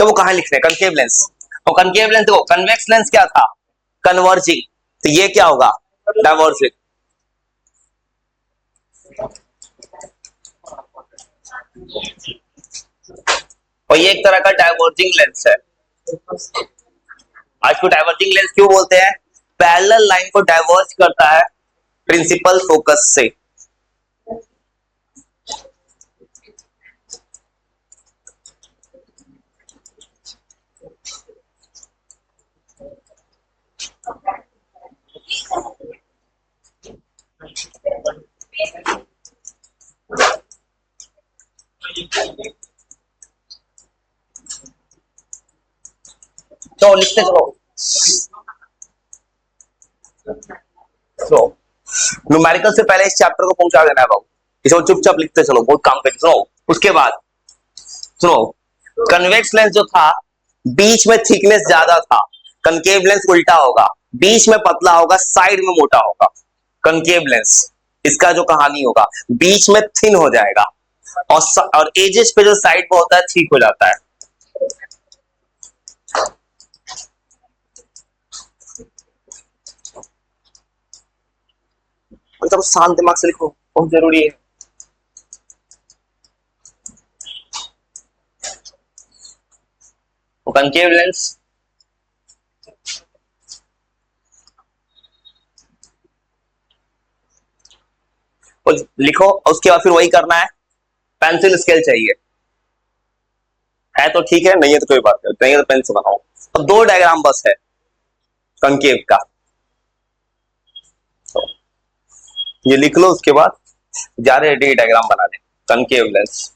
तो वो कहां लिखते हैं, कनकेव लेंस। और कनकेव लेंस देखो, कन्वेक्स लेंस क्या था, कन्वर्जिंग, तो ये क्या होगा, डाइवर्जिंग। और ये एक तरह का डाइवर्जिंग लेंस है। आज को डाइवर्जिंग लेंस क्यों बोलते हैं, पैरेलल लाइन को डाइवर्ज करता है प्रिंसिपल फोकस से। तो लिखते चलो, तो न्यूमेरिकल से पहले इस चैप्टर को पहुंचा देना है बाबू, इसे चुपचाप लिखते चलो, बहुत काम करते सुनो। उसके बाद सुनो, कन्वेक्स लेंस जो था बीच में थिकनेस ज्यादा था, कनकेव लेंस उल्टा होगा, बीच में पतला होगा, साइड में मोटा होगा। कनकेव लेंस इसका जो कहानी होगा, बीच में थिन हो जाएगा और एजेस पे जो साइड पे होता है ठीक हो जाता है। मतलब शांत दिमाग से लिखो, बहुत जरूरी है। कनकेव लेंस लिखो, उसके बाद फिर वही करना है, पेंसिल स्केल चाहिए है तो ठीक है, नहीं है तो कोई बात नहीं है तो पेन से बनाओ। अब दो डायग्राम बस है कनकेव का, तो ये लिख लो, उसके बाद जा रहे डायग्राम बना दे कनकेव लेंस,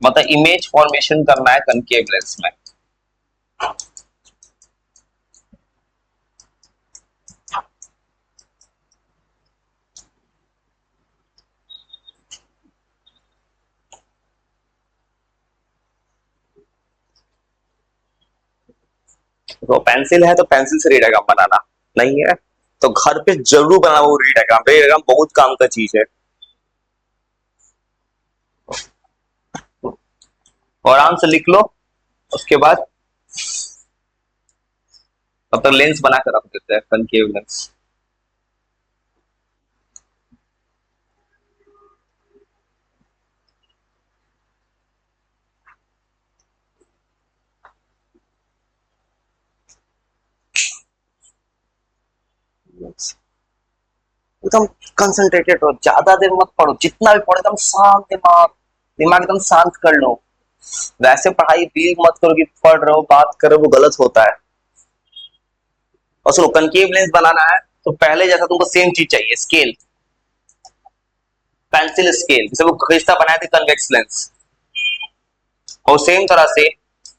मतलब इमेज फॉर्मेशन करना है कनकेव लेंस में। तो पेंसिल है तो पेंसिल से रे डायग्राम बनाना, नहीं है तो घर पे जरूर बनाना वो रे डायग्राम। रे डायग्राम बहुत काम का चीज है। और आराम से लिख लो, उसके बाद तब तक लेंस बना कर रख देते हैं कनकेव लेंस। एकदम कंसंट्रेटेड हो, ज्यादा देर मत पढ़ो, जितना भी पढ़ो एकदम शांत दिमाग, दिमाग एकदम शांत कर लो। वैसे पढ़ाई फील मत करो कि पढ़ रहे हो बात कर रहे हो, वो गलत होता है। और सुनो, कनकेव लेंस बनाना है तो पहले जैसा तुमको सेम चीज चाहिए, स्केल, पेंसिल स्केल, जैसे वो खींचता बनाए थे कन्वेक्स लेंस, और सेम तरह से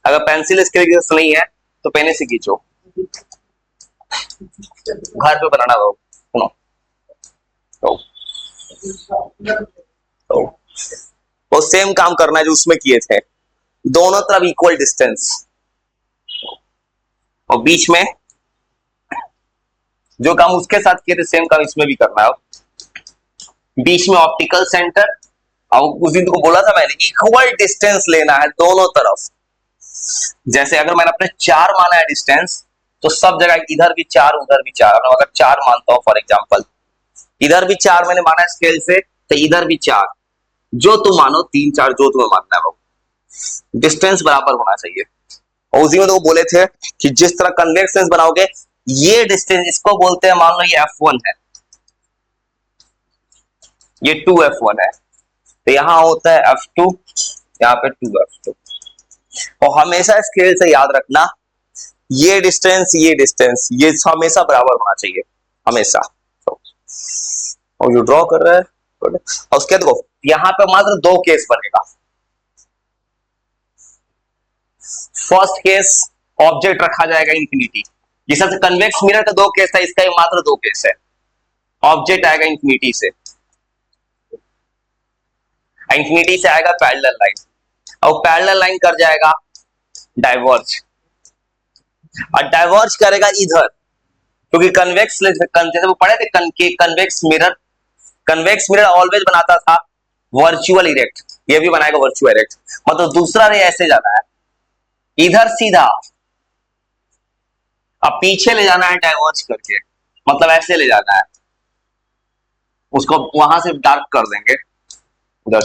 अगर पेंसिल स्केल की जरूरत नहीं है तो पेन से खींचो। घर पे बनाना हो सुनो, तो सेम काम करना है जो उसमें किए थे, दोनों तरफ इक्वल डिस्टेंस, और बीच में जो काम उसके साथ किए थे सेम काम इसमें भी करना है। बीच में ऑप्टिकल सेंटर, और उस दिन को बोला था मैंने, इक्वल डिस्टेंस लेना है दोनों तरफ। जैसे अगर मैंने अपने 4 माना है डिस्टेंस, तो सब जगह इधर भी 4 उधर भी 4, अगर 4 मानता हूं फॉर एग्जांपल, इधर भी 4 मैंने माना है स्केल से, तो इधर भी 4, जो तुम मानो 3 4 जो तुम्हें मानना है वो डिस्टेंस बराबर होना चाहिए। और उसी में तो वो बोले थे कि जिस तरह कन्वेक्स लेंस बनाओगे, ये डिस्टेंस इसको बोलते हैं, मान लो ये f1 है, ये 2f1 है, तो यहां होता है f2, यहाँ पे 2f2। और हमेशा स्केल से याद रखना, ये डिस्टेंस ये हमेशा बराबर होना चाहिए, हमेशा। तो, और जो ड्रॉ कर रहा है, और उसके देखो यहां पे मात्र 2 केस बनेगा। फर्स्ट केस, ऑब्जेक्ट रखा जाएगा इंफिनिटी, जिस तरह से कन्वेक्स मिरर का 2 केस था, इसका ही मात्र 2 केस है। ऑब्जेक्ट आएगा इंफिनिटी से, इंफिनिटी से आएगा पैरेलल लाइन, और पैरेलल लाइन कर जाएगा डाइवर्ज, और डाइवर्ज करेगा इधर, क्योंकि कन्वेक्स जैसे वो पढ़े थे कन्वेक्स मिरर ऑलवेज बनाता था वर्चुअल इरेक्ट, ये भी बनाएगा वर्चुअल डायरेक्ट, मतलब दूसरा रे ऐसे जाना है इधर सीधा, अब पीछे ले जाना है डाइवर्ज करके, मतलब ऐसे ले जाना है उसको, वहां से डार्क कर देंगे, उधर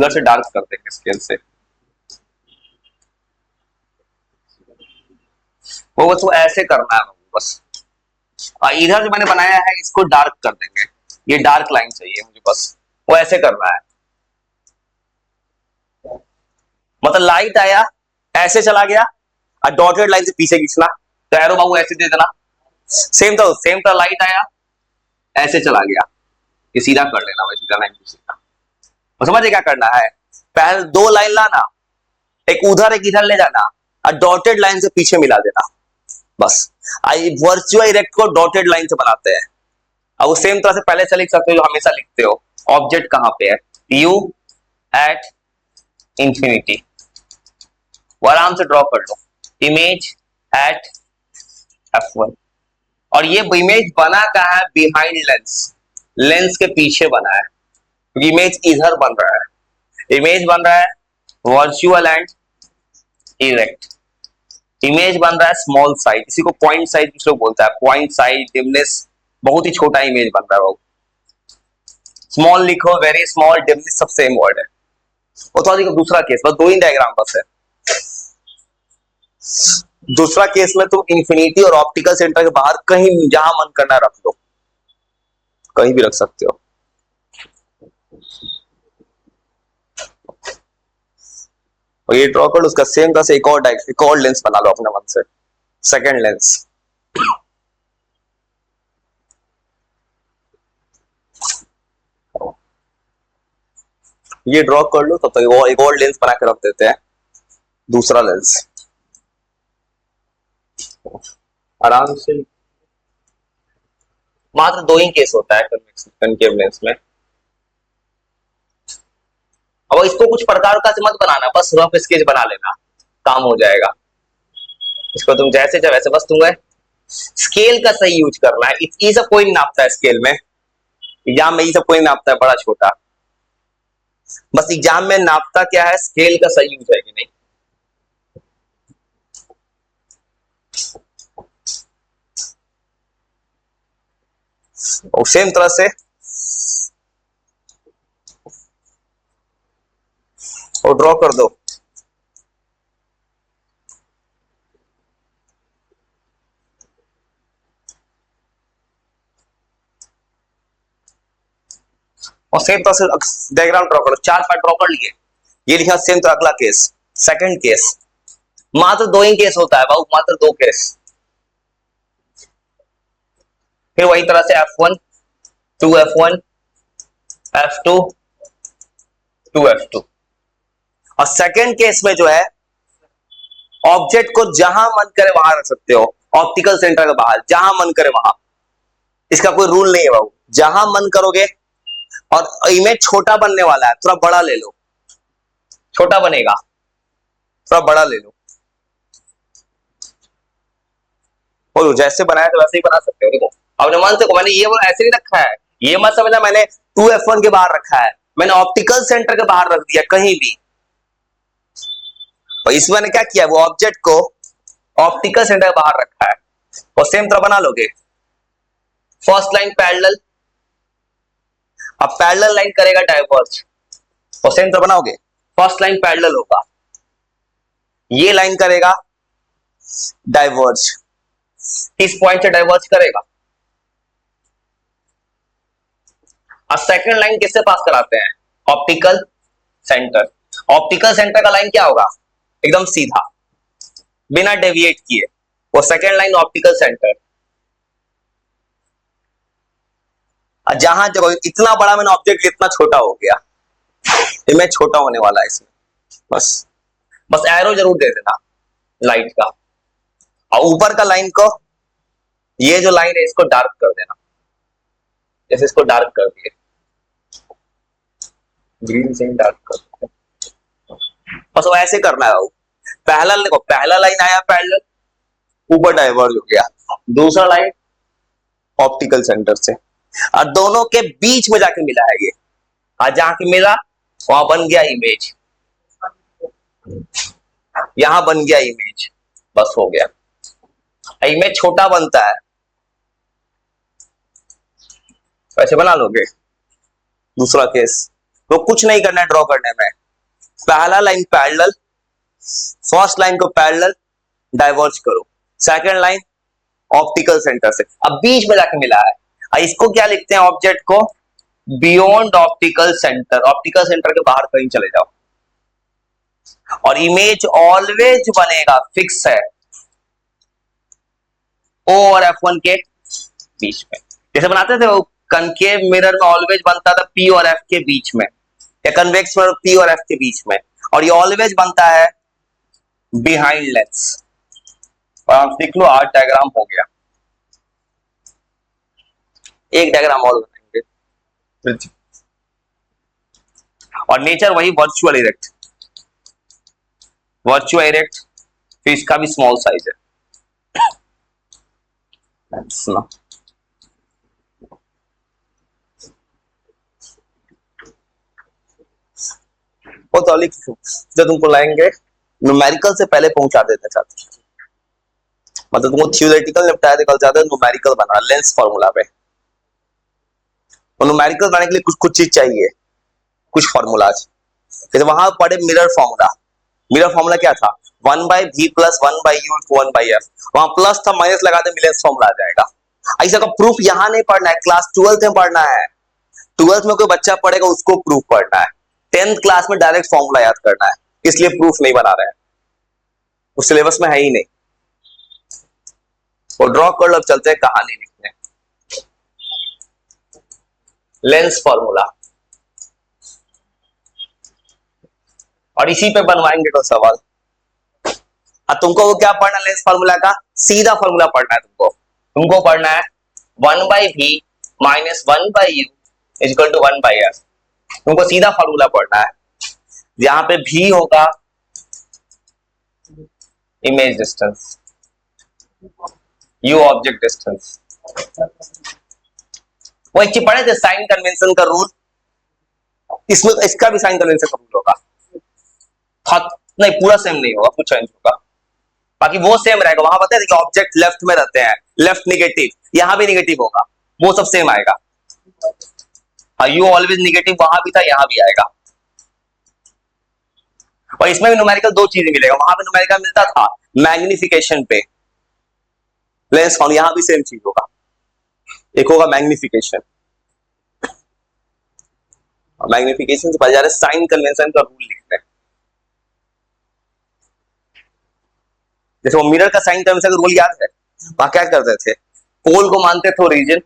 से डार्क कर देंगे स्केल से, वो बस वो ऐसे करना है बस। इधर जो मैंने बनाया है इसको डार्क कर देंगे, ये डार्क लाइन चाहिए मुझे बस, वो ऐसे करना है, मतलब लाइट आया ऐसे चला गया और डॉटेड लाइन से पीछे खींचना, तो एरो बाबू ऐसे दे देना, सेम तो लाइट आया ऐसे चला गया, ये सीधा कर लेना भाई, सीधा लाइन सीधा। और समझे क्या करना है, पहले दो लाइन लाना, एक उधर एक इधर ले जाना और डॉटेड लाइन से पीछे मिला देना बस। आई वर्चुअल डायरेक्ट को डॉटेड लाइन से बनाते हैं। अब वो सेम तरह से पहले से लिख सकते हो जो हमेशा लिखते हो, ऑब्जेक्ट कहां पे है, यू एट इंफिनिटी, वो आराम से ड्रॉ कर लो, इमेज एट F1, और ये इमेज बना कहां है, बिहाइंड लेंस, लेंस के पीछे बना है, क्योंकि इमेज इधर बन रहा है, इमेज बन रहा है वर्चुअल एंड इरेक्ट, इमेज बन रहा है स्मॉल साइज, इसी को पॉइंट साइज कुछ लोग बोलता है, पॉइंट साइज, डिमनेस, बहुत ही छोटा इमेज बन रहा है वो, स्मॉल लिखो, वेरी स्मॉल, डिमनेस सब सेम वर्ड है। वो तो देखो दूसरा केस, बस दो ही डायग्राम बस है। दूसरा केस में तुम इंफिनिटी और ऑप्टिकल सेंटर के बाहर कहीं जहां मन करना रख दो, कहीं भी रख सकते हो। और ये ड्रॉ कर लो, उसका सेम तरह से एक और लेंस बना लो अपने मन से, सेकंड लेंस। ये ड्रॉ कर लो, तब तक वो एक और लेंस बना के रख देते हैं, दूसरा लेंस आराम से। मात्र दो ही केस होता है कनकेव लेंस में। अब इसको कुछ प्रकार का मत बनाना, बस रफ स्केच बना लेना, काम हो जाएगा। इसको तुम जैसे चाहे वैसे, बस तुम्हें स्केल का सही यूज करना है। ये सब कोई नहीं नापता है स्केल में, एग्जाम में ये सब कोई नापता है बड़ा छोटा, बस एग्जाम में नापता क्या है, स्केल का सही यूज है कि नहीं। और सेम तरह से और ड्रॉ कर दो। और सेम तरह से डायग्राम ड्रॉ करो, 4 पार्ट ड्रॉ कर लिए, ये लिखा सेम तो अगला केस, सेकंड केस, मात्र दो ही केस होता है बाबू, मात्र दो केस। फिर वही तरह से F1 2F1 F2 2F2। और सेकंड केस में जो है ऑब्जेक्ट को जहां मन करे वहां रख सकते हो, ऑप्टिकल सेंटर के बाहर जहां मन करे वहां, इसका कोई रूल नहीं है बाबू, जहां मन करोगे। और इमेज छोटा बनने वाला है, थोड़ा बड़ा ले लो, छोटा बनेगा, थोड़ा बड़ा ले लो, और जैसे बनाया तो वैसे ही बना सकते हो। देखो अपने मन से, मैंने ये ऐसे नहीं रखा है, ये मत समझना मैंने 2F1 के बाहर रखा है, मैंने ऑप्टिकल सेंटर के बाहर रख दिया कहीं भी। और इसमें मैंने क्या किया, वो ऑब्जेक्ट को ऑप्टिकल सेंटर के बाहर रखा है। और सेम तरह बना लोगे, फर्स्ट लाइन पैरेलल, अब पैरेलल लाइन करेगा डाइवर्ज, और सेम तरह बनाओगे, फर्स्ट लाइन पैरेलल होगा, ये लाइन करेगा डाइवर्ज, इस पॉइंट से डाइवर्ज करेगा। अब सेकंड लाइन किससे पास कराते हैं, ऑप्टिकल सेंटर, ऑप्टिकल सेंटर का लाइन क्या होगा, एकदम सीधा बिना डेविएट किए, वो सेकंड लाइन ऑप्टिकल सेंटर। जहां जगह इतना बड़ा मैंने ऑब्जेक्ट इतना छोटा हो गया, इमेज छोटा होने वाला है इसमें, बस एरो जरूर दे देना लाइट का। और ऊपर का लाइन को, ये जो लाइन है इसको डार्क कर देना, जैसे इसको डार्क कर दिए, ग्रीन से डार्क कर दिया, बस वो ऐसे करना है। पहला देखो, पहला लाइन आया पैरेलल, ऊपर डाइवर्ज हो गया, दूसरा लाइन ऑप्टिकल सेंटर से, और दोनों के बीच में जाके मिला है ये, और जहां के मिला वहां बन गया इमेज, यहां बन गया इमेज, बस हो गया। इमेज छोटा बनता है, वैसे बना लोगे। दूसरा केस तो कुछ नहीं करना है ड्रॉ करने में, पहला लाइन पैरेलल, फर्स्ट लाइन को पैरेलल डाइवर्ज करो, सेकंड लाइन ऑप्टिकल सेंटर से, अब बीच में जाके मिला है। इसको क्या लिखते हैं ऑब्जेक्ट को, beyond optical centre, optical centre के बाहर कहीं चले जाओ, और इमेज ऑलवेज बनेगा, फिक्स है O और F1 के बीच में। जैसे बनाते थे वो कनकेव मिरर में ऑलवेज बनता था P और F के बीच में, या कन्वेक्स मिरर P और F के बीच में, और ये ऑलवेज बनता है बिहाइंड लेंस। और आप देख लो 8 डायग्राम हो गया, एक डायग्राम और बनाएंगे, और नेचर वही वर्चुअल इरेक्ट, वर्चुअल इरेक्ट, फिर इसका भी स्मॉल साइज है। सुनो वो तो लिख, जब तुमको लाएंगे न्यूमेरिकल से पहले पहुंचा देते चाहते, मतलब तुमको थ्योरेटिकल निपटाया कल ज्यादा न्यूमेरिकल बना लेंस फॉर्मूला पे, तो न्यूमेरिकल बनाने के लिए कुछ कुछ चीज चाहिए, कुछ फॉर्मूलाज। जैसे वहां पढ़े मिरर फॉर्मूला, मिरर फॉर्मूला क्या था, 1/v प्लस 1/u 1/f, वहां प्लस था माइनस लगा दे मिलेंस फॉर्मूला आ जाएगा। ऐसा का प्रूफ यहां नहीं पढ़ना है, क्लास 12th में पढ़ना है, 12th में कोई बच्चा पढ़ेगा उसको प्रूफ पढ़ना है, 10th क्लास में डायरेक्ट फॉर्मूला याद करना है, इसलिए प्रूफ नहीं बना रहे हैं, उस सिलेबस में है ही नहीं। वो ड्रॉ कर लो, चलते हैं कहानी लिखने। लेंस फॉर्मूला, और इसी पे बनवाएंगे तो सवाल। तुमको वो क्या पढ़ना, लेंस फॉर्मूला का सीधा फॉर्मूला पढ़ना है, तुमको पढ़ना है 1/v minus 1/u equal to 1/f, तुमको सीधा फॉर्मूला पढ़ना है। यहां पे v होगा image distance, u object distance, वो एक चीज पढ़े थे साइन कन्वेंशन का रूल, इसमें इसका भी साइन कन्वेंशन का रूल होगा, नहीं पूरा सेम नहीं होगा, कुछ चेंज होगा, बाकी वो सेम रहेगा। वहां पता है कि ऑब्जेक्ट लेफ्ट में रहते हैं, लेफ्ट निगेटिव, यहां भी निगेटिव होगा, वो सब सेम आएगा। यू ऑलवेज निगेटिव वहां भी था, यहां भी आएगा। और इसमें भी न्यूमेरिकल दो चीजें मिलेगा, वहां पे न्यूमेरिकल मिलता था मैग्निफिकेशन पे, लेंस फाउंड, यहां भी सेम चीज होगा, एक होगा मैग्निफिकेशन, मैग्निफिकेशन से पहले साइन कन्वेंशन का रूल लिखते हैं। जैसे वो मिरर का साइन कन्वेंशन का रूल याद है, वहां क्या करते थे, पोल को मानते थे origin,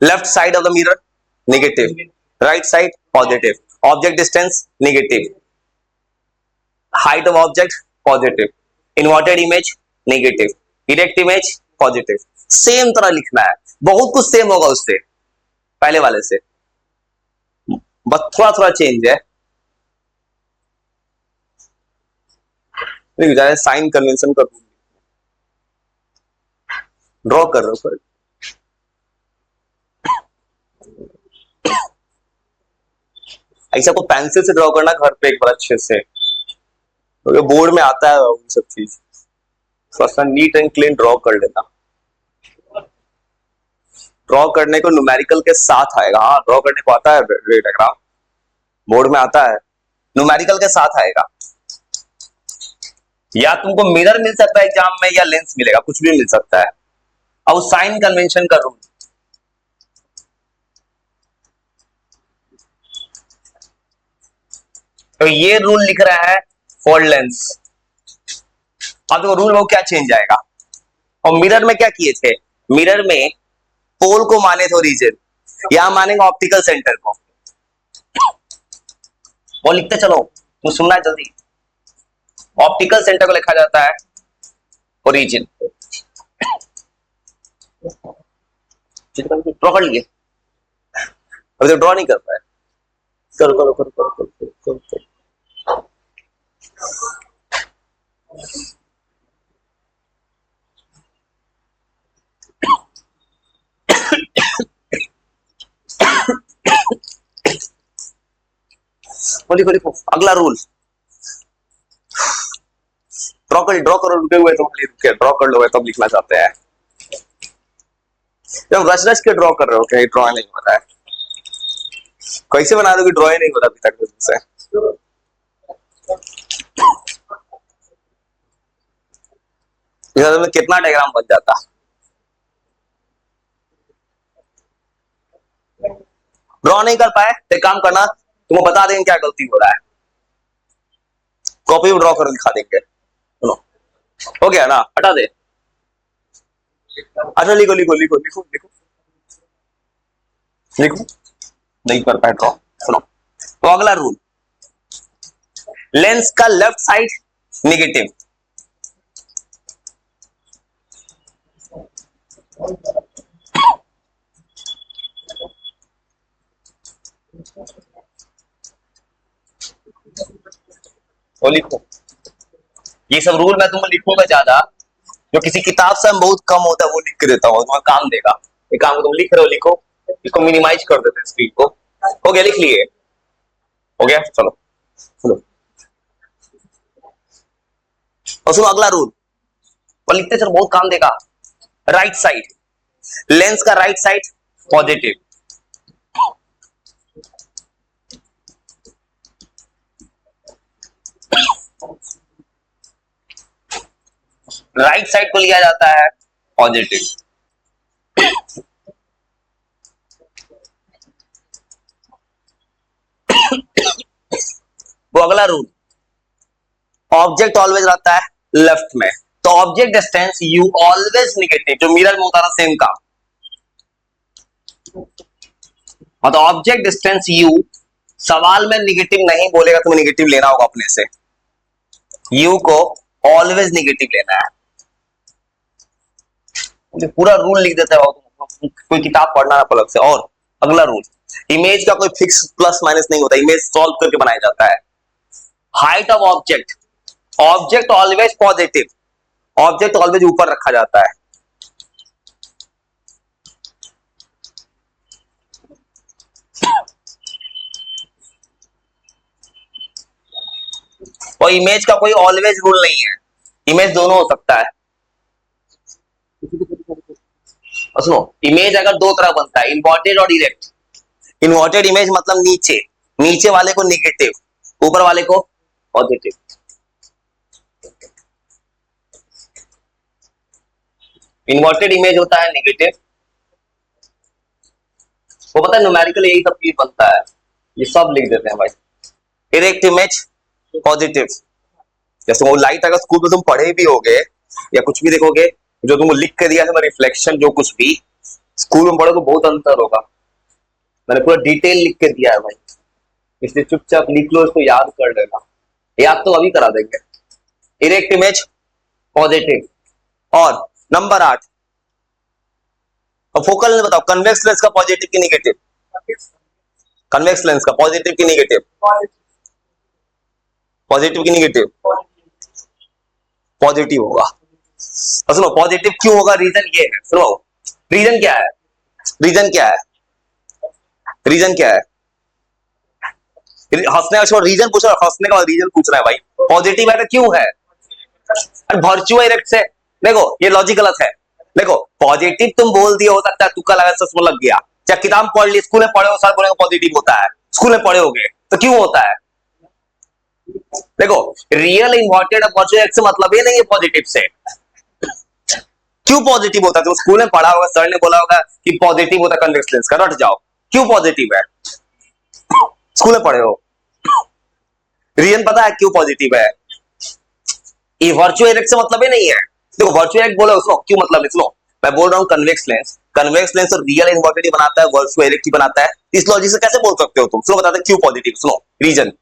left side of the mirror negative, right side positive, object distance negative, height of object positive, inverted image negative, direct image positive, same तरह लिखना है, बहुत कुछ सेम होगा उससे पहले वाले से, बस थोड़ा थोड़ा चेंज है। साइन कन्वेंशन का ड्रॉ कर रहे हो, ऐसा को पेंसिल से ड्रॉ करना घर पे एक बार अच्छे से, तो बोर्ड में आता है वो सब चीज, थोड़ा नीट एंड क्लीन ड्रॉ कर लेना। ड्रॉ करने को न्यूमेरिकल के साथ आएगा, हाँ ड्रॉ करने को आता है, डायग्राम बोर्ड में आता है, न्यूमेरिकल के साथ आएगा। या तुमको मिरर मिल सकता है एग्जाम में, या लेंस मिलेगा, कुछ भी मिल सकता है। अब साइन कन्वेंशन का रूल, तो ये रूल लिख रहा है फॉर लेंस, अब तो रूल वो क्या चेंज आएगा। और मिरर में क्या किए थे, मिरर में पोल को माने थे ओरिजिन, यहां मानेंगे ऑप्टिकल सेंटर को, वो लिखते चलो, तुम सुनना है जल्दी। ऑप्टिकल सेंटर को लिखा जाता है ओरिजिन, ड्रॉ कर लिए, अभी तो ड्रॉ नहीं कर पाए, करो करो करो करो करो करो, करो, करो। वो लिखो लिखो अगला रूल। ड्रॉ करो रुके हुए तो ड्रॉ कर लो तब लिखना चाहते हैं। जब रच रच के ड्रॉ कर रहे हो क्या ड्रॉ नहीं हो रहा है, कैसे बना रहे हो कि ड्रॉ ही नहीं हो रहा अभी तक से। में कितना डायग्राम बन जाता। ड्रॉ नहीं कर पाए तो एक काम करना, तुमको बता देंगे क्या गलती हो रहा है, कॉपी में ड्रॉ कर दिखा देंगे। सुनो हो गया ना, हटा दे। अच्छा लिखो लिखो लिखो लिखो लिखो लिखो, नहीं कर पाए ड्रॉ। सुनो तो अगला रूल, लेंस का लेफ्ट साइड नेगेटिव, वो लिखो। ये सब रूल मैं तुम्हें लिखूंगा ज्यादा, जो किसी किताब से हम बहुत कम होता है वो लिख के देता हूँ, तुम्हें काम देगा। एक काम तुम लिख रहे हो लिखो, इसको मिनिमाइज कर देते हैं स्क्रीन को। हो गया लिख लिए, हो गया चलो सुनो। और सुनो अगला रूल और लिखते चलो बहुत काम देगा। राइट साइड, लेंस का right side positive, right side को लिया जाता है पॉजिटिव। वो अगला रूल, ऑब्जेक्ट ऑलवेज रहता है लेफ्ट में, तो object distance you always negative, जो मिरर में होता था सेम काम। तो ऑब्जेक्ट डिस्टेंस यू सवाल में निगेटिव नहीं बोलेगा, तुम्हें निगेटिव लेना होगा अपने से, यू को ऑलवेज निगेटिव लेना है। पूरा रूल लिख देता है, कोई किताब पढ़ना ना अलग से। और अगला रूल, इमेज का कोई फिक्स प्लस माइनस नहीं होता, इमेज सॉल्व करके बनाया जाता है। Height of object, object always positive, object always ऊपर रखा जाता है। और इमेज का कोई ऑलवेज रूल नहीं है, इमेज दोनों हो सकता है। सुनो इमेज अगर दो तरह बनता है, इन्वर्टेड और इरेक्ट। इन्वर्टेड इमेज मतलब नीचे, नीचे वाले को निगेटिव, ऊपर वाले को पॉजिटिव। इन्वर्टेड इमेज होता है निगेटिव, वो पता है न्यूमेरिकल यही सब चीज बनता है, ये सब लिख देते हैं भाई। इरेक्ट इमेज पॉजिटिव, जैसे वो लाइट अगर स्कूल में तुम पढ़े भी होगे या कुछ भी देखोगे, जो तुमको लिख के दिया है रिफ्लेक्शन, जो कुछ भी स्कूल में पढ़ो तो बहुत अंतर होगा। मैंने पूरा डिटेल लिख के दिया है भाई, इसलिए चुपचाप लिख लो, इसको याद कर लेना, याद तो अभी करा देंगे। Erect image positive. और नंबर 8, फोकल लेंस बताओ, कन्वेक्स लेंस का पॉजिटिव की नेगेटिव, कन्वेक्स लेंस का पॉजिटिव की नेगेटिव, पॉजिटिव की नेगेटिव, पॉजिटिव होगा। और सुनो पॉजिटिव क्यों होगा, रीजन ये है, सुनो रीजन क्या है, रीजन क्या है, रीजन क्या है, हंसने का रीजन पूछ रहा है, हंसने का रीजन पूछ रहा है भाई। पॉजिटिव है तो क्यों है, वर्चुअल इरेक्ट से, देखो ये लॉजिक गलत है। देखो पॉजिटिव तुम बोल दिए, हो सकता है तुक्का लगा सच में लग गया, चाहे किताब पढ़ ली, स्कूल में पढ़े हो, सर बोलेंगे पॉजिटिव होता है, स्कूल में पढ़े होगे तो क्यों होता है। देखो रियल इन्वर्टेड वर्चुअल इरेक्ट से मतलब ये नहीं है पॉजिटिव से, क्यों पॉजिटिव होता है, तो स्कूल में पढ़ा होगा, सर ने बोला होगा कि पॉजिटिव होता है कन्वेक्स लेंस का, रट जाओ क्यों पॉजिटिव है, स्कूल में पढ़े हो, रीजन पता है क्यों पॉजिटिव है। ये वर्चुअल इरेक्ट से मतलब ही नहीं है। देखो वर्चुअल इरेक्ट बोलो उसको क्यों मतलब, सुनो मैं बोल रहा हूं कन्वेक्स लेंस, कन्वेक्स लेंस और रियल इन्वर्टेड ही बनाता है, वर्चुअल इरेक्ट ही बनाता है, इस लॉजिक से कैसे बोल सकते हो तुम। सुनो बताते क्यों पॉजिटिव, सुनो रीजन,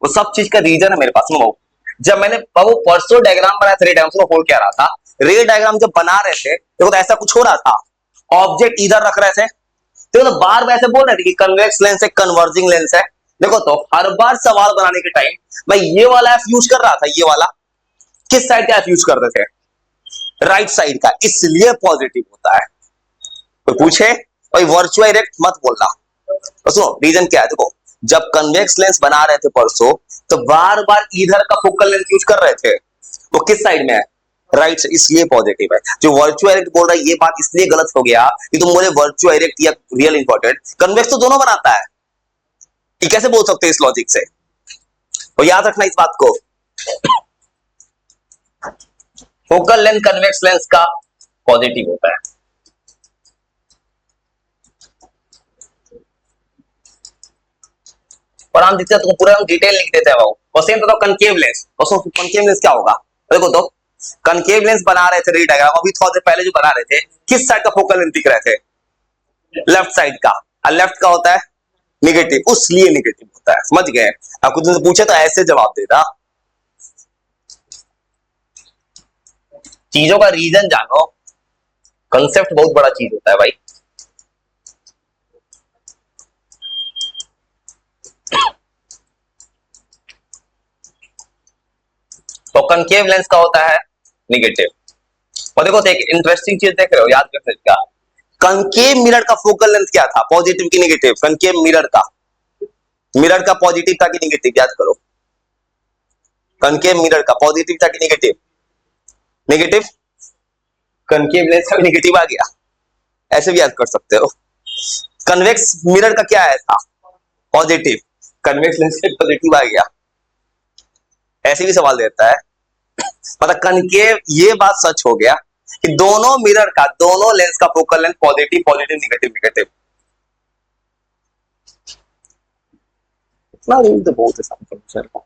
वो सब चीज का रीजन है मेरे पास। सुनो जब मैंने वो परसों डायग्राम बनाया था रे डायग्राम, सुनो बोल क्या रहा था, रे डायग्राम जब बना रहे थे देखो तो ऐसा कुछ हो रहा था, ऑब्जेक्ट इधर रख रहे थे, देखो तो बार बार ऐसे बोल रहे थे कि कन्वेक्स लेंस है कन्वर्जिंग लेंस है। देखो तो हर बार सवाल बनाने के टाइम मैं ये वाला एफ यूज कर रहा था, ये वाला किस साइड का एफ यूज करते थे, राइट साइड का, इसलिए पॉजिटिव होता है। तो पूछे भाई वर्चुअल इरेक्ट मत बोलना। तो सुनो रीजन क्या है, देखो जब कन्वेक्स लेंस बना रहे थे परसों, तो बार बार इधर का फोकल लेंथ यूज कर रहे थे। वो किस साइड में है? राइट से, इसलिए पॉजिटिव है। जो वर्चुअल डायरेक्ट बोल रहा है ये बात इसलिए गलत हो गया कि तुम बोले वर्चुअल डायरेक्ट या रियल इंपॉर्टेंट, कन्वेक्स तो दोनों बनाता है। ये कैसे बोल सकते हैं इस लॉजिक से? तो याद रखना इस बात को, फोकल लेंथ कन्वेक्स लेंस का पॉजिटिव होता है। और हम दिखते तो पूरा हम डिटेल लिख देते हैं वो। और सेम तो कनकेव लेंस, और कनकेव लेंस क्या होगा देखो तो, कनकेव लेंस बना रहे थे री डायग्राम, अभी थोड़ा देर पहले जो बना रहे थे, किस साइड का फोकल लेंथ दिख रहे थे? लेफ्ट साइड का। और लेफ्ट का होता है निगेटिव, उसलिए निगेटिव होता है। समझ गए? आपको तुमसे पूछे तो ऐसे जवाब देना। चीजों का रीजन जानो, कंसेप्ट बहुत बड़ा चीज होता है भाई। तो कनकेव लेंस का होता है निगेटिव। और देखो एक इंटरेस्टिंग चीज देख रहे हो, याद कर सकते हो, कनकेव मिरर का फोकल लेंथ क्या था? पॉजिटिव की निगेटिव? कनकेव मिरर का पॉजिटिव था कि निगेटिव? याद करो, कनकेव मिरर का पॉजिटिव था कि निगेटिव? निगेटिव। कनकेव लेंस का भी निगेटिव आ गया, ऐसे भी याद कर सकते हो। कन्वेक्स मिरर का क्या आया था? पॉजिटिव। कन्वेक्स लेंस का पॉजिटिव आ गया, ऐसे भी सवाल देता है। मतलब कनकेव, ये बात सच हो गया कि दोनों मिरर का, दोनों लेंस का focal length positive positive negative negative. इतना रूल तो बहुत है सर का।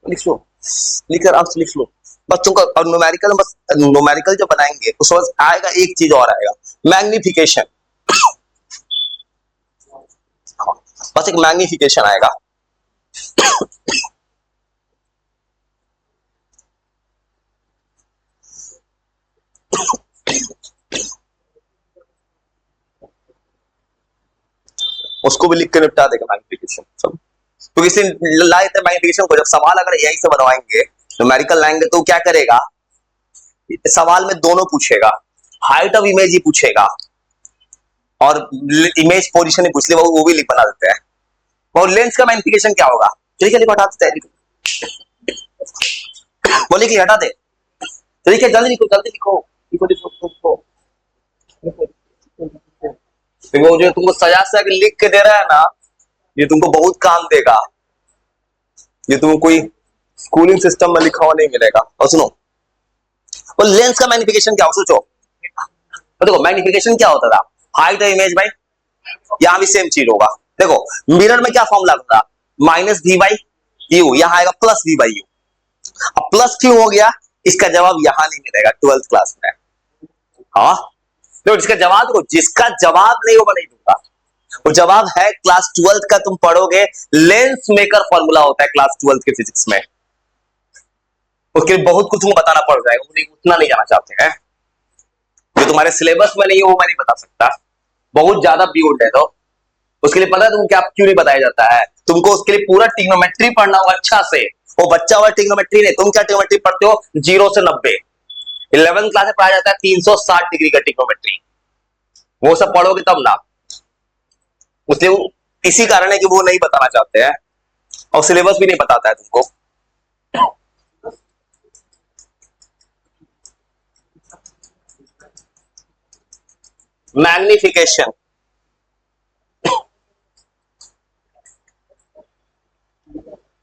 लिख लो, लिखकर आप लिख लो बस तुमको। और न्यूमेरिकल, बस न्यूमेरिकल जो बनाएंगे उस वक्त आएगा एक चीज और आएगा, मैग्निफिकेशन। बस एक मैग्निफिकेशन आएगा। उसको भी लिख के निपटा देगा मैग्निफिकेशन सब। तो इसे लाए थे मैग्निफिकेशन को, जब सवाल अगर यही से बनवाएंगे, न्यूमेरिकल लाएंगे, तो क्या करेगा? सवाल में दोनों पूछेगा, हाइट ऑफ इमेज ही पूछेगा और इमेज पोजीशन ही पूछ ले, वो भी लिख बना देते हैं। और लेंस का मैग्निफिकेशन क्या होगा? ठीक है, लिखो, हटा देते हैं। बोले कि हटा दे, ठीक है, जल्दी लिखो, जल्दी लिखो, लिखो लिखो लिखो। वो जो तुमको सजा सजा के लिख के दे रहा है ना, ये तुमको बहुत काम देगा। ये तुमको कोई स्कूलिंग सिस्टम में लिखा हुआ नहीं मिलेगा। और सुनो, वो लेंस का मैग्निफिकेशन क्या हो, सोचो। तो देखो मैग्निफिकेशन क्या होता था? हाइट ऑफ इमेज बाई, यहां भी सेम चीज होगा। देखो मिरर में क्या फॉर्मूला था? माइनस वी बाई यू, यहां आएगा प्लस वी बाई यू। अब प्लस क्यों हो गया? इसका जवाब यहां नहीं मिलेगा 12th क्लास में। हाँ, तो इसका जवाब देखो, जिसका जवाब नहीं होगा नहीं दूंगा। वो जवाब है क्लास 12th का, तुम पढ़ोगे, लेंस मेकर फॉर्मूला होता है क्लास 12th के फिजिक्स में। उसके लिए बहुत कुछ तुमको बताना पड़ जाएगा, मुझे उतना नहीं जाना चाहते हैं। जो तुम्हारे सिलेबस में नहीं है वो मैं नहीं बता सकता, बहुत ज्यादा बियॉन्ड है। तो उसके लिए पता है तुमको क्या क्यों नहीं बताया जाता है? तुमको उसके लिए पूरा ट्रिग्नोमेट्री पढ़ना होगा अच्छा से। वो बच्चा हुआ ट्रिग्नोमेट्री नहीं, तुम क्या ट्रिग्नोमेट्री पढ़ते हो? 0 से 90। 11th क्लास में पढ़ाया जाता है 360 डिग्री का ट्रिग्नोमेट्री, वो सब पढ़ोगे तब ना। उसलिए इसी कारण है कि वो नहीं बताना चाहते हैं, और सिलेबस भी नहीं बताता है तुमको। मैग्निफिकेशन,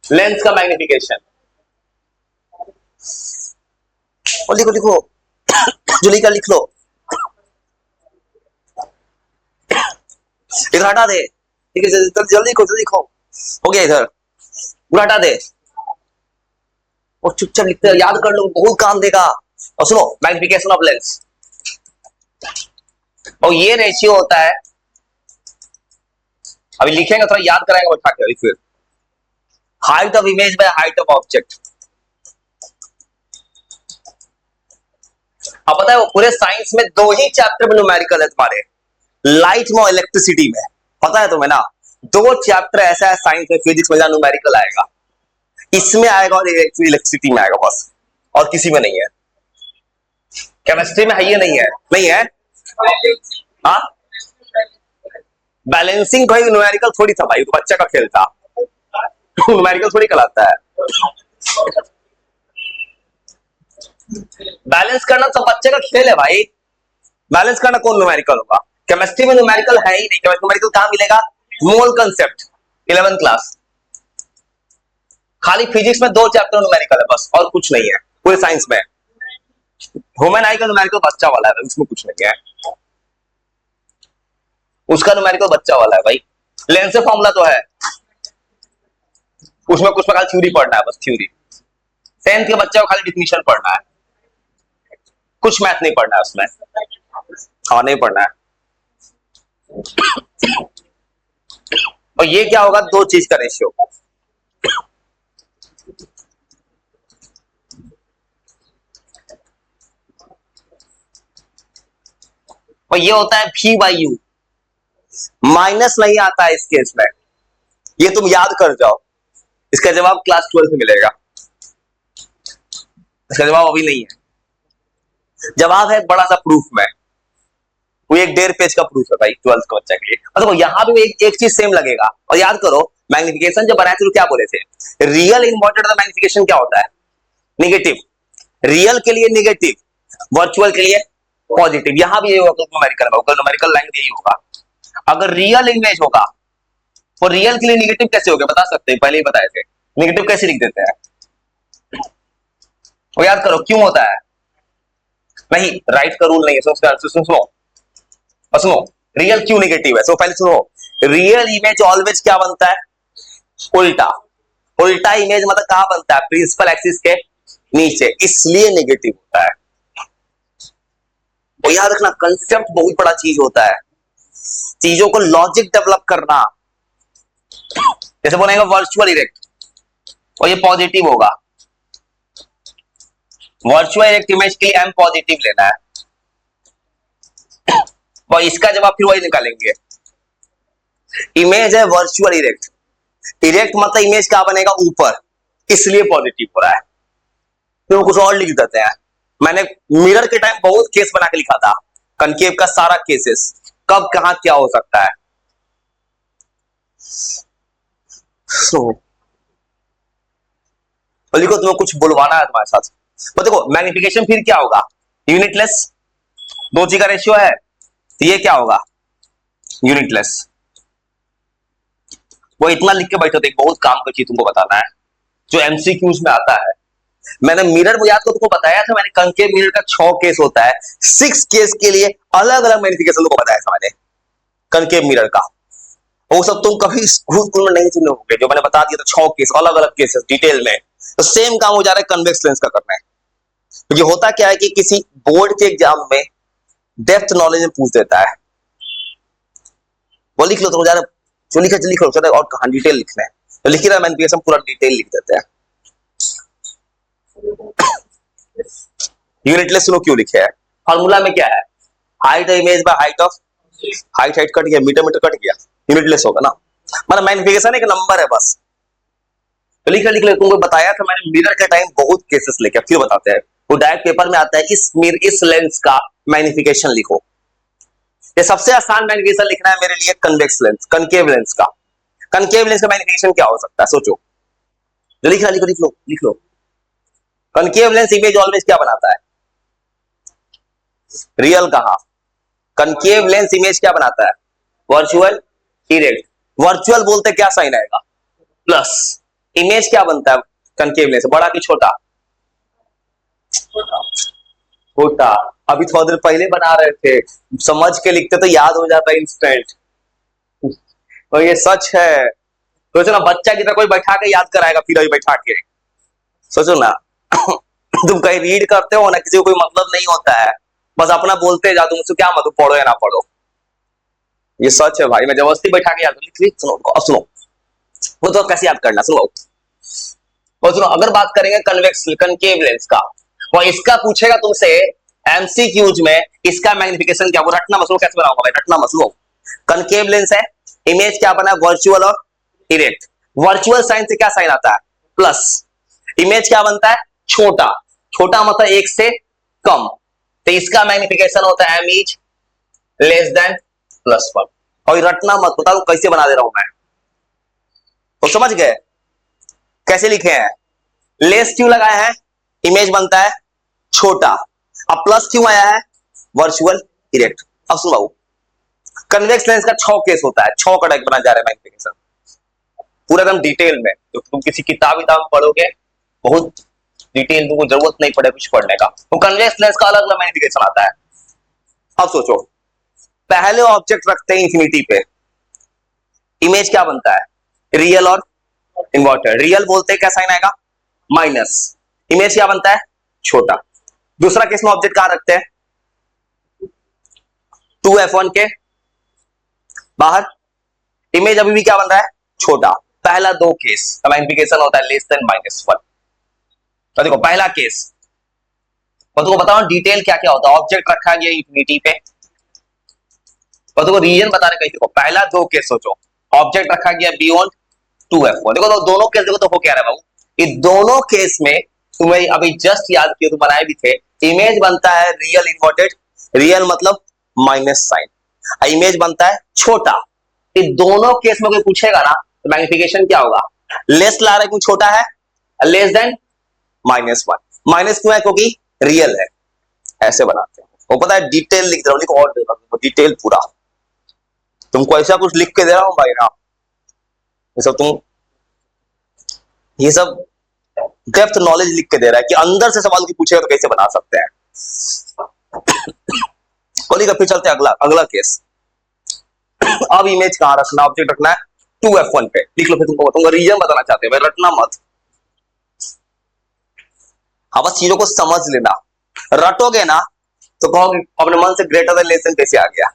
लेंस का मैग्निफिकेशन, और लिखो लिखो, जो लिखा लिख लो, इधर हटा दे, ठीक है, जल्दी लिखो, जल्दी लिखो। हो गया, इधर पूरा हटा दे और चुपचाप लिखते याद कर लो, बहुत काम देगा। और सुनो, मैग्निफिकेशन ऑफ लेंस, और ये रेशियो होता है, अभी लिखेंगे थोड़ा याद कराएंगे उठा के। फिर height of image by height of object. अब पता है वो पूरे साइंस में 2 ही चैप्टर में न्यूमेरिकल है तुम्हारे, लाइट में और इलेक्ट्रिसिटी में। पता है तुम्हें ना, 2 चैप्टर ऐसा है साइंस में, फिजिक्स में, जहां न्यूमेरिकल आएगा। इसमें आएगा और इलेक्ट्रिसिटी में आएगा बस, और किसी में नहीं है। केमिस्ट्री में है ये नहीं है? नहीं है? हाँ, बैलेंसिंग भाई न्यूमेरिकल थोड़ी था भाई, तो बच्चा का खेल था। न्यूमेरिकल थोड़ी कहलाता है। बैलेंस करना तो बच्चे का खेल है भाई। बैलेंस करना कौन न्यूमेरिकल होगा? केमिस्ट्री में न्यूमेरिकल है ही नहीं। केमिस्ट्री न्यूमेरिकल कहां मिलेगा? मोल कंसेप्ट 11th क्लास। खाली फिजिक्स में 2 चैप्टर न्यूमेरिकल है बस, और कुछ नहीं है पूरे साइंस में। ह्यूमन आई का न्यूमेरिकल बच्चा वाला है, उसमें कुछ नहीं है। उसका न्यूमेरिकल बच्चा वाला है भाई। लेंस फॉर्मूला तो है, उसमें कुछ प्रकार थ्योरी पढ़ना है बस, थ्योरी। 10th के बच्चे को खाली डिफिनीशन पढ़ना है, कुछ मैथ नहीं पढ़ना है उसमें। हाँ, नहीं पढ़ना है। और ये क्या होगा? 2 चीज का रेशियो। और ये होता है V/U। माइनस नहीं आता है इस केस में, ये तुम याद कर जाओ। इसका जवाब क्लास 12 में मिलेगा। इसका जवाब अभी नहीं है। जवाब है बड़ा सा प्रूफ में, वो 1.5 पेज का प्रूफ है भाई 12th का बच्चा के लिए। मतलब यहां भी एक चीज सेम लगेगा। और याद करो, मैग्निफिकेशन जब बनाए थे तो क्या बोले थे? रियल इन्वर्टेड मैग्निफिकेशन क्या होता है? निगेटिव। रियल के लिए निगेटिव, वर्चुअल के लिए पॉजिटिव। यहां भी यही होगा न्यूमेरिकल लाइन यही होगा। अगर रियल इमेज होगा और रियल के लिए निगेटिव कैसे होगा बता सकते हैं? पहले ही बताए थे। निगेटिव कैसे लिख देते हैं? वो याद करो क्यों होता है। नहीं, राइट का रूल नहीं है। सुनो, रियल क्यों निगेटिव है? सो पहले सुनो, रियल इमेज ऑलवेज क्या बनता है? उल्टा। उल्टा इमेज मतलब कहां बनता है? प्रिंसिपल एक्सिस के नीचे, इसलिए निगेटिव होता है। वो याद रखना, कंसेप्ट बहुत बड़ा चीज होता है। चीजों को लॉजिक डेवलप करना। जैसे बोलेंगे वर्चुअल इरेक्ट, और ये पॉजिटिव होगा। वर्चुअल इरेक्ट इमेज के लिए एम पॉजिटिव लेना है, और इसका जवाब फिर वही निकालेंगे। इमेज है वर्चुअल इरेक्ट। इरेक्ट मतलब इमेज क्या बनेगा? ऊपर, इसलिए पॉजिटिव हो रहा है। तो कुछ और लिख देते हैं। मैंने मिरर के टाइम बहुत केस बना के लिखा था, कनकेव का सारा केसेस, कब कहां क्या हो सकता है। लिखो, तुम्हें कुछ बुलवाना है तुम्हारे साथ। तो देखो, मैग्निफिकेशन फिर क्या होगा? यूनिटलेस। 2 का रेशियो है, तो ये क्या होगा? यूनिटलेस। वो इतना लिख के बैठे थे, बहुत काम का चीज तुमको बताना है जो एमसीक्यूज में आता है। मैंने मिरर याद को तुमको बताया था, मैंने कंकेव मिरर का 6 केस होता है। 6 केस के लिए अलग अलग मैग्निफिकेशन तुमको बताया था मैंने कंकेव मिरर का। वो सब तुम कभी स्कूल में नहीं सुने होंगे, जो मैंने बता दिया था। 6 केस, अलग अलग केसेस डिटेल में। तो सेम काम हो जा रहा है कन्वेक्स लेंस का करना है। तो ये होता क्या है कि किसी बोर्ड के एग्जाम में डेप्थ नॉलेज में पूछ देता है। वो लिख लो, तो जा रहा जो लिखा लिख लो, और कहां डिटेल लिखना है तो लिख रहा मैग्निफिकेशन पूरा डिटेल लिख देते हैं। यूनिटलेस सुनो क्यों लिखे है? फॉर्मूला में क्या है? Height image by height of, height cut गया, मीटर कट गया, यूनिटलेस होगा ना। मतलब मैग्निफिकेशन एक नंबर है बस। तो लिख ले, तुमको बताया था मैंने मिरर के टाइम बहुत केसेस लेके, फिर बताते हैं। वो डायरेक्ट पेपर में आता है, इस लेंस का मैग्निफिकेशन लिखो। ये सबसे आसान मैग्निफिकेशन लिखना है मेरे लिए कन्वेक्स लेंस, कनकेव लेंस का। कनकेव लेंस का मैग्निफिकेशन क्या हो सकता है? सोचो, जो लिख लो। कनकेव लेंस इमेज ऑलवेज क्या बनाता है? रियल कहा? कनकेव लेंस इमेज क्या बनाता है? Virtual erect. वर्चुअल बोलते क्या साइन आएगा? प्लस। इमेज क्या बनता है कनकेव लेंस? बड़ा कि छोटा? छोटा। अभी थोड़ी देर पहले बना रहे थे, समझ के लिखते तो याद हो जाता इंस्टेंट। तो ये सच है। सोचो ना, बच्चा की तरह कोई बैठा के याद कराएगा, फिर अभी बैठा के सोचो ना। तुम कहीं रीड करते हो ना, किसी को कोई मतलब नहीं होता है, बस अपना बोलते जाओ, तुम उससे क्या मतलब, पढ़ो या ना पढ़ो। ये सच है भाई, मैं जबरदस्ती बैठा के याद लिख। सुनो अब सुनो, वो तो कैसे याद करना, सुनो। और सुनो, अगर बात करेंगे कन्वेक्स कनकेव लेंस का, वो इसका पूछेगा तुमसे एमसीक्यूज में, इसका मैग्निफिकेशन क्या? वो रटना मसलो कैसे बनाऊंगा भाई, रटना मसलो। कनकेव लेंस है, इमेज क्या बना? वर्चुअल और इरेक्ट। वर्चुअल साइन से क्या साइन आता है? प्लस। इमेज क्या बनता है? छोटा। छोटा मतलब 1 से कम, तो इसका मैग्निफिकेशन होता है m इज लेस देन +1। और रटना मत, बताओ कैसे बना दे रहा हूं मैं, तो समझ गए कैसे लिखे हैं। लेस क्यों लगाए हैं, इमेज बनता है छोटा। अब प्लस क्यों आया है, वर्चुअल इरेक्ट। अब सुनो, कन्वेक्स लेंस का 6 केस होता है, 6 का बना जा रहा है मैग्निफिकेशन, पूरा एकदम डिटेल में। तो तुम किसी किताब पढ़ोगे, बहुत डिटेल, तुमको जरूरत नहीं पड़े कुछ पढ़ने का। तो कन्वेक्स लेंस का अलग अलग मैग्निफिकेशन आता है। अब सोचो, पहले ऑब्जेक्ट रखते हैं इंफिनिटी पे, इमेज क्या बनता है, रियल और इन्वर्टेड। रियल बोलते हैं क्या साइन आएगा, माइनस, इमेज क्या बनता है छोटा। दूसरा केस में ऑब्जेक्ट कहां रखते हैं, 2f1 के बाहर, इमेज अभी भी क्या बन रहा है छोटा। पहला 2 केस का मैग्निफिकेशन होता है लेस देन -1। तो देखो पहला केस, और तुमको बताओ डिटेल क्या क्या होता है। ऑब्जेक्ट रखा गया इंफिनिटी पे, और तुमको रीजन बता रहे कैसे। पहला 2 केस सोचो, ऑब्जेक्ट रखा गया बियॉन्ड 2f1। देखो तो दोनों केस देखो तो हो क्या रहा है बाबू, ये दोनों केस में तुम्हें अभी जस्ट याद किया, तुम बनाए भी थे, इमेज बनता है रियल इन्वर्टेड, रियल मतलब माइनस साइन, इमेज बनता है छोटा। ये दोनों केस में कोई पूछेगा ना तो मैग्निफिकेशन क्या होगा, लेस ला रहा है, छोटा है, लेस देन -1। माइनस क्यों है, क्योंकि रियल है। ऐसे बनाते हैं, वो पता है डिटेल लिख दे रहा हूं, लिखो और डिटेल पूरा, तुमको ऐसा कुछ लिख के दे रहा हूं भाई ना, ये सब डेप्थ नॉलेज लिख के दे रहा है कि अंदर से सवाल की पूछेगा तो कैसे बना सकते हैं। कोई फिर चलते हैं अगला अगला केस। अब इमेज कहां रखना, ऑब्जेक्ट रखना है 2f1 पे, लिख लो, फिर तुमको बताऊंगा, रीजन बताना चाहते हैं भाई, रटना मत। हाँ बस चीजों को समझ लेना, रटोगे ना तो कहोगे अपने मन से ग्रेटर देन लेस देन कैसे आ गया।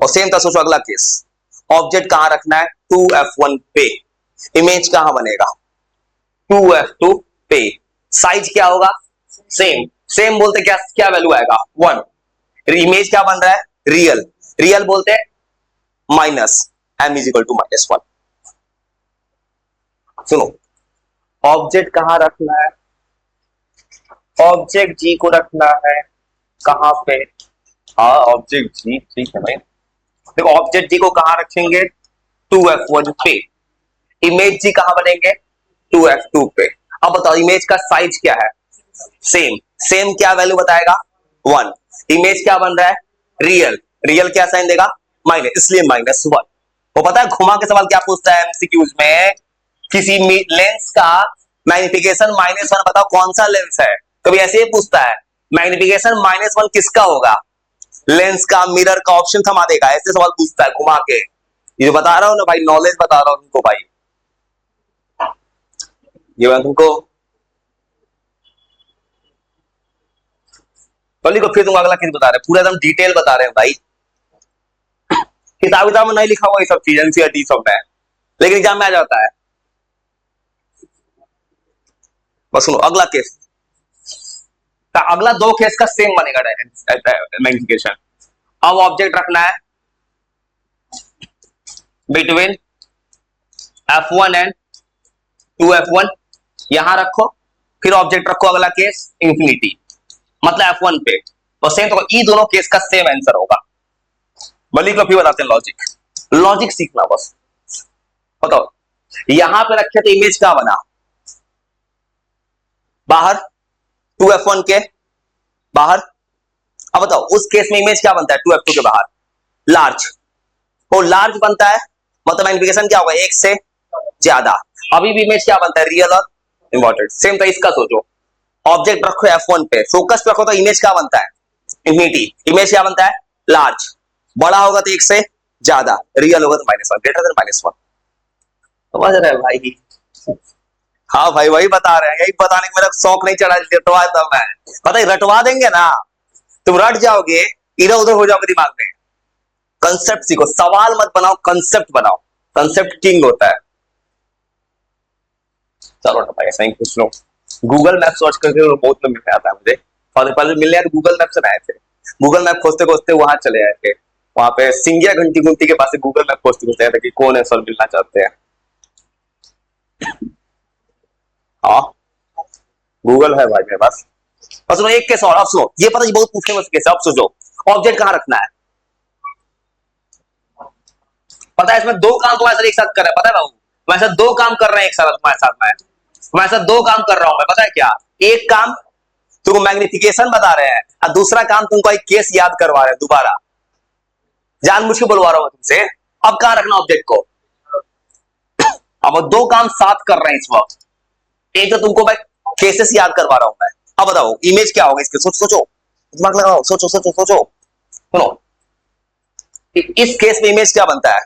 और सेम था, सोचो अगला केस, ऑब्जेक्ट कहां रखना है 2f1 पे, इमेज कहां बनेगा 2f2 पे, साइज क्या होगा सेम, सेम बोलते क्या क्या वैल्यू आएगा 1, इमेज क्या बन रहा है रियल, रियल बोलते minus m is equal to -1। सुनो, ऑब्जेक्ट कहां रखना है, ऑब्जेक्ट जी को रखना है कहां पे, हाँ ऑब्जेक्ट जी, ठीक है भाई। देखो ऑब्जेक्ट जी को कहां रखेंगे 2f1 पे, इमेज जी कहां बनेंगे 2f2 पे। अब बताओ इमेज का साइज क्या है, सेम, सेम क्या वैल्यू बताएगा 1, इमेज क्या बन रहा है रियल, रियल क्या साइन देगा माइनस, इसलिए -1। वो पता है घुमा के सवाल क्या पूछता है एमसीक्यूज में, किसी लेंस का मैग्निफिकेशन -1 बताओ कौन सा लेंस है, कभी ऐसे ही पूछता है मैग्निफिकेशन -1 किसका होगा, लेंस का, मिरर का, ऑप्शन थमा देगा, ऐसे सवाल पूछता है घुमा के। ये बता रहा हूं ना भाई, नॉलेज बता रहा हूं तुमको भाई, ये मैं तुमको को फिर तुम अगला किस बता रहे हैं, पूरा एकदम डिटेल बता रहे हैं भाई। किताब में नहीं लिखा हुआ ये सब चीज, एनसीईआरटी सब में, लेकिन एग्जाम में आ जाता है। बस सुनो अगला केस, अगला 2 केस का सेम बनेगा मैग्निफिकेशन। अब ऑब्जेक्ट रखना है बिटवीन f1 एंड 2f1, यहां रखो, फिर ऑब्जेक्ट रखो अगला केस इंफिनिटी, मतलब f1 पे, तो सेम, तो ये दोनों केस का सेम आंसर होगा। बल्कि को फिर बताते हैं लॉजिक, लॉजिक सीखना बस। बताओ यहां पे रखे तो इमेज क्या बना, बाहर 2f1 के बाहर। अब बताओ उस केस में इमेज क्या बनता है 2f2 के बाहर, लार्ज, वो लार्ज बनता है, मतलब मैग्निफिकेशन क्या होगा 1 से ज्यादा। अभी भी इमेज क्या बनता है रियल और इम्पोर्टेंट, सेम था इसका। सोचो ऑब्जेक्ट रखो f1 पे, फोकस पे रखो तो इमेज क्या बनता है इंफिनिटी, इमेज क्या बनता है लार्ज, बड़ा होगा तो 1 से ज्यादा, रियल होगा तो -1, ग्रेटर देन -1। समझ रहे भाई, हाँ भाई वही बता रहे हैं, यही बताने का मेरा शौक नहीं चढ़ा, रटवा था मैं, पता है रटवा देंगे ना तुम रट जाओगे, इधर उधर हो जाओगे दिमाग में। कंसेप्ट सीखो, सवाल मत बनाओ, कंसेप्ट बनाओ, कंसेप्ट किंग होता है। चलो भाई ऐसा ही पूछ लो, गूगल मैप सर्च करके बहुत में मिल आता है मुझे, और पहले मिलने आए तो गूगल मैप से आए थे, गूगल मैप खोजते खोजते वहां चले आए थे, वहां पे सिंगिया घंटी गुंटी के पास गूगल मैप खोजते खोजते आए थे कि कौन है सर मिलना चाहते हैं। हाँ गूगल है भाई मेरे पास, और सुनो एक केस और, अब सुनो ये पता है बहुत फेमस केस है, अब सोचो ऑब्जेक्ट कहां रखना है। पता है इसमें दो काम तुम्हारे साथ एक साथ कर रहे हैं, पता है बाबू तुम्हारे साथ दो काम कर रहे हैं एक साथ, तुम्हारे साथ तुम्हारे साथ दो काम कर रहा हूं मैं, पता है क्या? एक काम तुमको मैग्निफिकेशन बता रहे हैं और दूसरा काम तुमको एक केस याद करवा रहे हैं दोबारा, जानबूझ के बुलवा रहा हूं तुमसे। अब कहां रखना ऑब्जेक्ट को? अब वो दो काम साथ कर रहे हैं इस वक्त, एक तो तुमको मैं केसेस याद करवा रहा हूं मैं। अब बताओ इमेज क्या होगा इसके, सोचो दिमाग लगाओ, सोचो सोचो सोचो। सुनो इस केस में इमेज क्या बनता है?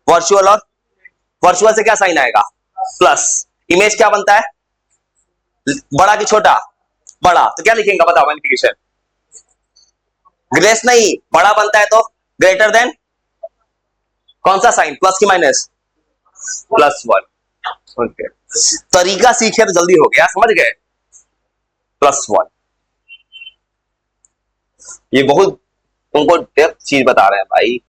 वर्चुअल, और वर्चुअल से क्या साइन आएगा? प्लस। इमेज क्या बनता है? बड़ा कि छोटा? बड़ा। तो क्या लिखेंगे बताओ मैग्निफिकेशन? ग्रेस नहीं, बड़ा बनता है तो ग्रेटर देन कौन सा साइन, प्लस की माइनस? +1। ओके तरीका सीखे तो जल्दी हो गया, समझ गए? +1। ये बहुत तुमको डेप्थ चीज बता रहे हैं भाई।